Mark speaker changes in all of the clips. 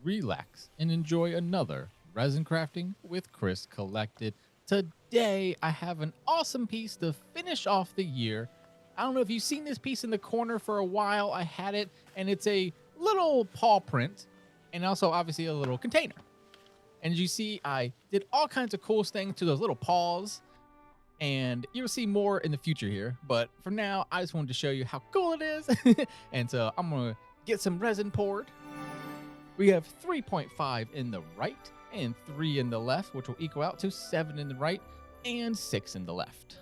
Speaker 1: relax, and enjoy another Resin Crafting with Chris Collected. Today, I have an awesome piece to finish off the year. I don't know if you've seen this piece in the corner for a while. I had it, and it's a little paw print, and also obviously a little container. And as you see, I did all kinds of cool things to those little paws, and you'll see more in the future here. But for now, I just wanted to show you how cool it is. And so I'm going to get some resin poured. We have 3.5 in the right and 3 in the left, which will equal out to 7 in the right and 6 in the left.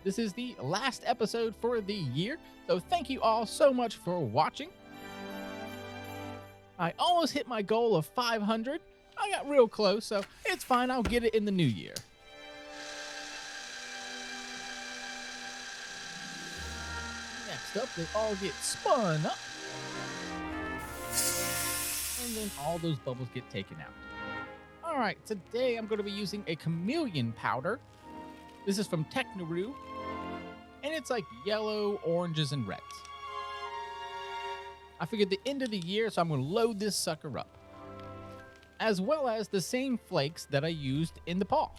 Speaker 1: This is the last episode for the year, so thank you all so much for watching. I almost hit my goal of 500. I got real close, so it's fine. I'll get it in the new year. Next up, they all get spun up. And then all those bubbles get taken out. All right, today I'm going to be using a chameleon powder. This is from Technaroo. And it's like yellow, oranges, and reds. I figured the end of the year, so I'm going to load this sucker up. As well as the same flakes that I used in the paw.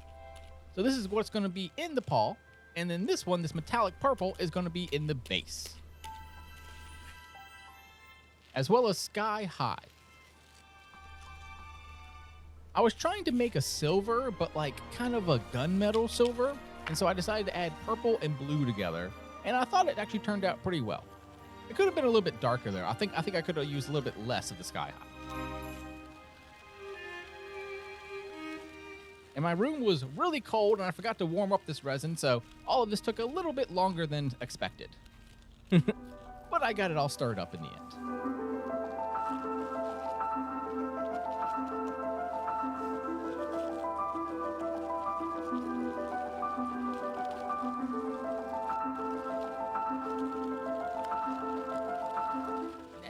Speaker 1: So this is what's going to be in the paw. And then this one, this metallic purple, is going to be in the base. As well as Sky High. I was trying to make a silver, but like kind of a gunmetal silver. And so I decided to add purple and blue together. And I thought it actually turned out pretty well. It could have been a little bit darker there. I think I could have used a little bit less of the Sky High. And my room was really cold, and I forgot to warm up this resin, so all of this took a little bit longer than expected. But I got it all stirred up in the end.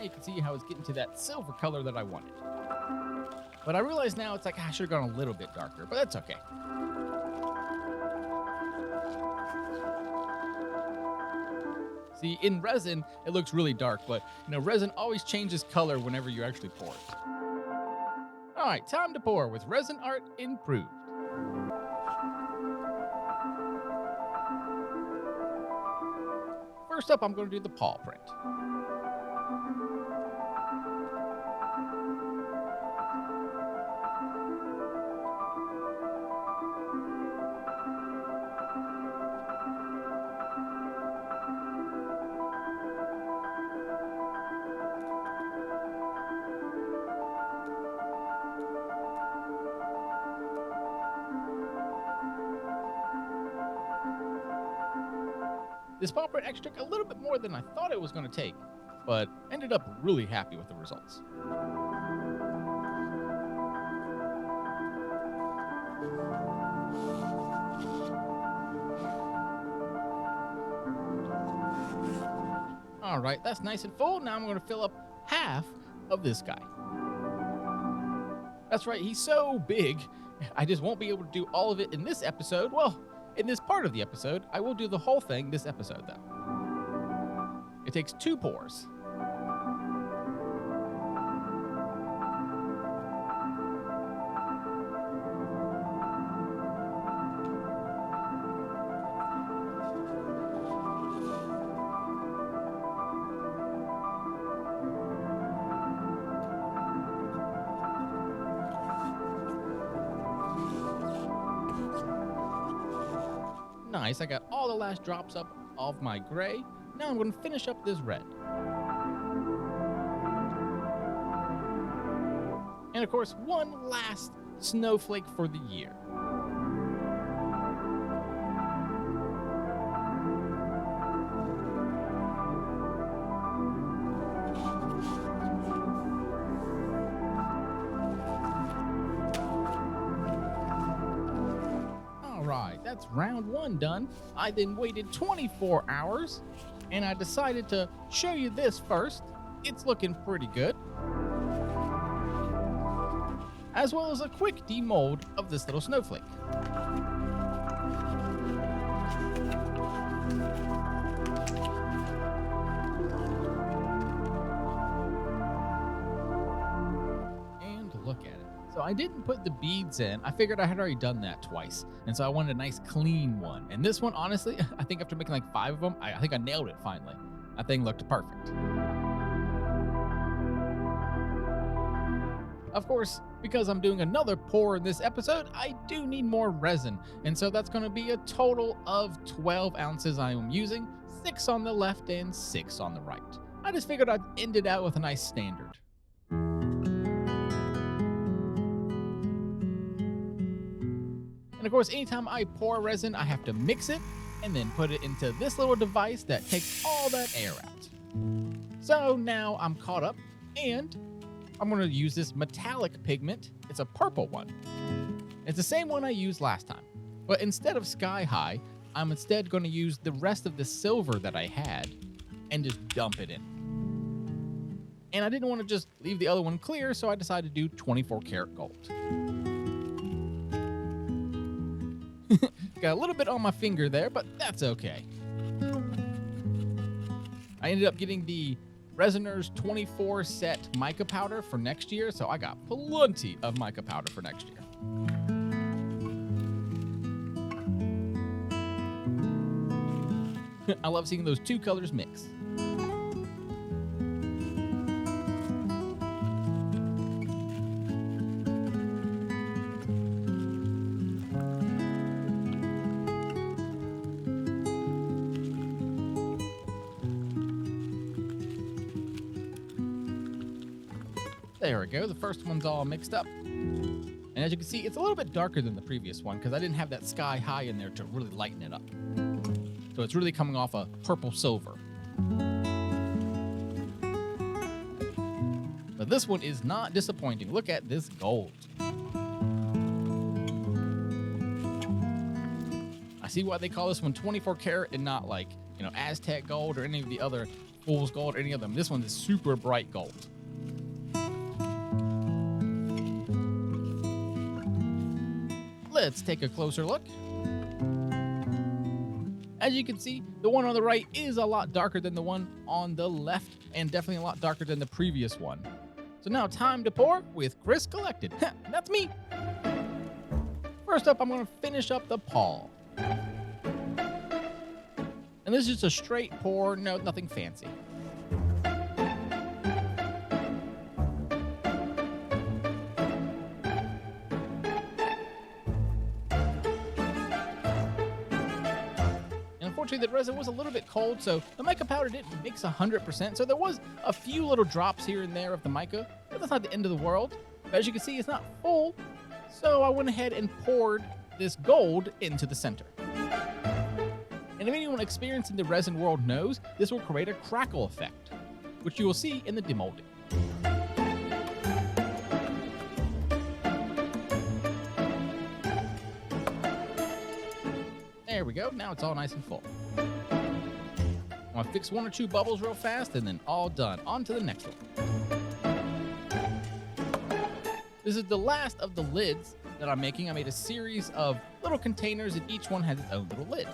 Speaker 1: You can see how it's getting to that silver color that I wanted. But I realize now it's like I should have gone a little bit darker, but that's okay. See, in resin, it looks really dark, but resin always changes color whenever you actually pour it. All right, time to pour with Resin Art Improved. First up, I'm going to do the paw print. This paw print actually took a little bit more than I thought it was going to take, but ended up really happy with the results. All right, that's nice and full. Now I'm going to fill up half of this guy. That's right, he's so big, I just won't be able to do all of it in this episode. Well, in this part of the episode, I will do the whole thing this episode, though. It takes 2 pours. Nice, I got all the last drops up of my gray. Now I'm going to finish up this red. And of course, one last snowflake for the year. Alright, that's round 1 done. I then waited 24 hours, and I decided to show you this first. It's looking pretty good. As well as a quick demold of this little snowflake. So I didn't put the beads in. I figured I had already done that twice. And so I wanted a nice clean one. And this one, honestly, I think after making like 5 of them, I think I nailed it finally. That thing looked perfect. Of course, because I'm doing another pour in this episode, I do need more resin. And so that's going to be a total of 12 ounces I am using, 6 on the left and 6 on the right. I just figured I'd end it out with a nice standard. And of course, anytime I pour resin, I have to mix it and then put it into this little device that takes all that air out. So now I'm caught up, and I'm going to use this metallic pigment. It's a purple one. It's the same one I used last time, but instead of Sky High, I'm instead going to use the rest of the silver that I had and just dump it in. And I didn't want to just leave the other one clear, so I decided to do 24 karat gold. Got a little bit on my finger there, but that's okay. I ended up getting the Resiner's 24 set mica powder for next year, so I got plenty of mica powder for next year. I love seeing those two colors mix. There we go, the first one's all mixed up. And as you can see, it's a little bit darker than the previous one because I didn't have that Sky High in there to really lighten it up. So it's really coming off a purple silver. But this one is not disappointing. Look at this gold. I see why they call this one 24 karat and not like, Aztec gold or any of the other fool's gold or any of them. This one is super bright gold. Let's take a closer look. As you can see, the one on the right is a lot darker than the one on the left, and definitely a lot darker than the previous one. So now time to pour with Chris Collected. That's me. First up, I'm going to finish up the pall. And this is just a straight pour, nothing fancy. Unfortunately, the resin was a little bit cold, so the mica powder didn't mix 100%, so there was a few little drops here and there of the mica, but that's not the end of the world. But as you can see, it's not full, so I went ahead and poured this gold into the center. And if anyone experienced in the resin world knows, this will create a crackle effect, which you will see in the demolding. There we go, now it's all nice and full. I'm gonna fix 1 or 2 bubbles real fast and then all done. On to the next one. This is the last of the lids that I'm making. I made a series of little containers and each one has its own little lid.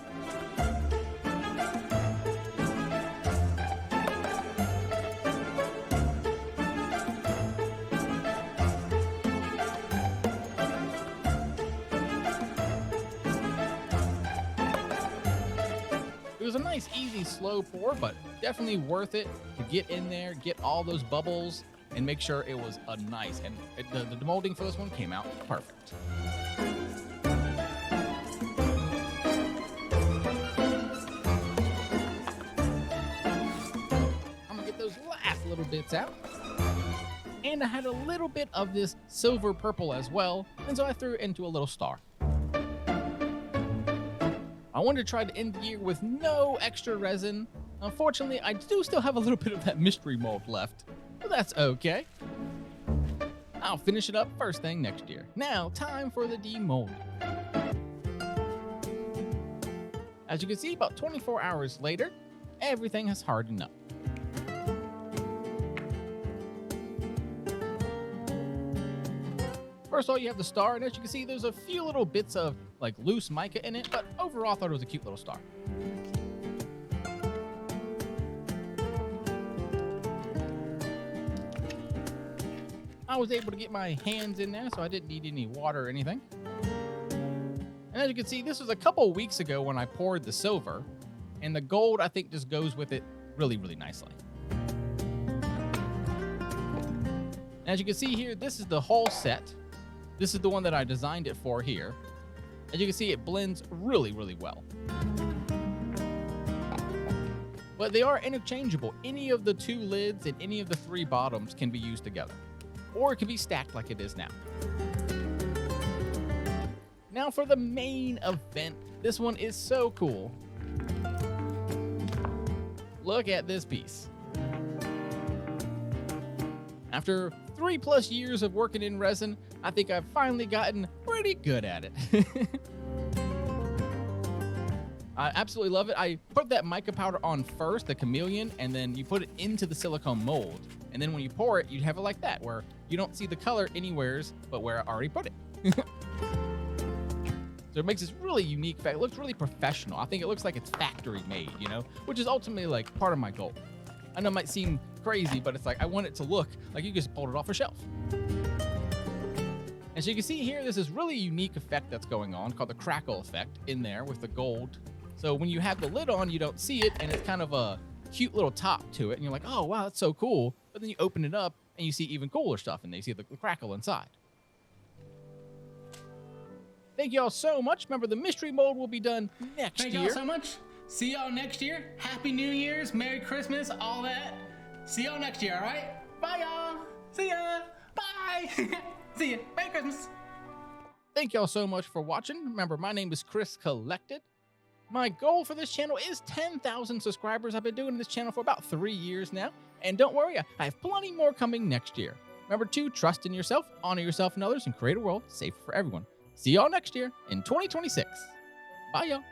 Speaker 1: It was a nice, easy, slow pour, but definitely worth it to get in there, get all those bubbles, and make sure it was a nice, and the demolding for this one came out perfect. I'm gonna get those last little bits out. And I had a little bit of this silver purple as well, and so I threw it into a little star. I wanted to try to end the year with no extra resin. Unfortunately, I do still have a little bit of that mystery mold left, but that's okay. I'll finish it up first thing next year. Now, time for the demolding. As you can see, about 24 hours later, everything has hardened up. First of all, you have the star, and as you can see, there's a few little bits of like loose mica in it, but overall I thought it was a cute little star. I was able to get my hands in there, so I didn't need any water or anything. And as you can see, this was a couple weeks ago when I poured the silver, and the gold, I think, just goes with it really, really nicely. As you can see here, this is the whole set. This is the one that I designed it for here. As you can see, it blends really, really well. But they are interchangeable. Any of the 2 lids and any of the 3 bottoms can be used together, or it can be stacked like it is now. Now for the main event. This one is so cool. Look at this piece. After 3+ years of working in resin, I think I've finally gotten pretty good at it. I absolutely love it. I put that mica powder on first, the chameleon, and then you put it into the silicone mold. And then when you pour it, you have it like that, where you don't see the color anywheres but where I already put it. So it makes this really unique effect. It looks really professional. I think it looks like it's factory made, you know, which is ultimately like part of my goal. I know it might seem crazy, but it's like I want it to look like you just pulled it off a shelf. And so you can see here, there's this really unique effect that's going on called the crackle effect in there with the gold. So when you have the lid on, you don't see it, and it's kind of a cute little top to it. And you're like, oh, wow, that's so cool. But then you open it up, and you see even cooler stuff, and you see the crackle inside. Thank you all so much. Remember, the mystery mold will be done next year.
Speaker 2: Thank y'all so much. See y'all next year. Happy New Year's, Merry Christmas, all that. See y'all next year, all right? Bye, y'all. See ya. Bye. See ya. Merry Christmas.
Speaker 1: Thank y'all so much for watching. Remember, my name is Chris Collected. My goal for this channel is 10,000 subscribers. I've been doing this channel for about 3 years now. And don't worry, I have plenty more coming next year. Remember to trust in yourself, honor yourself and others, and create a world safe for everyone. See y'all next year in 2026. Bye, y'all.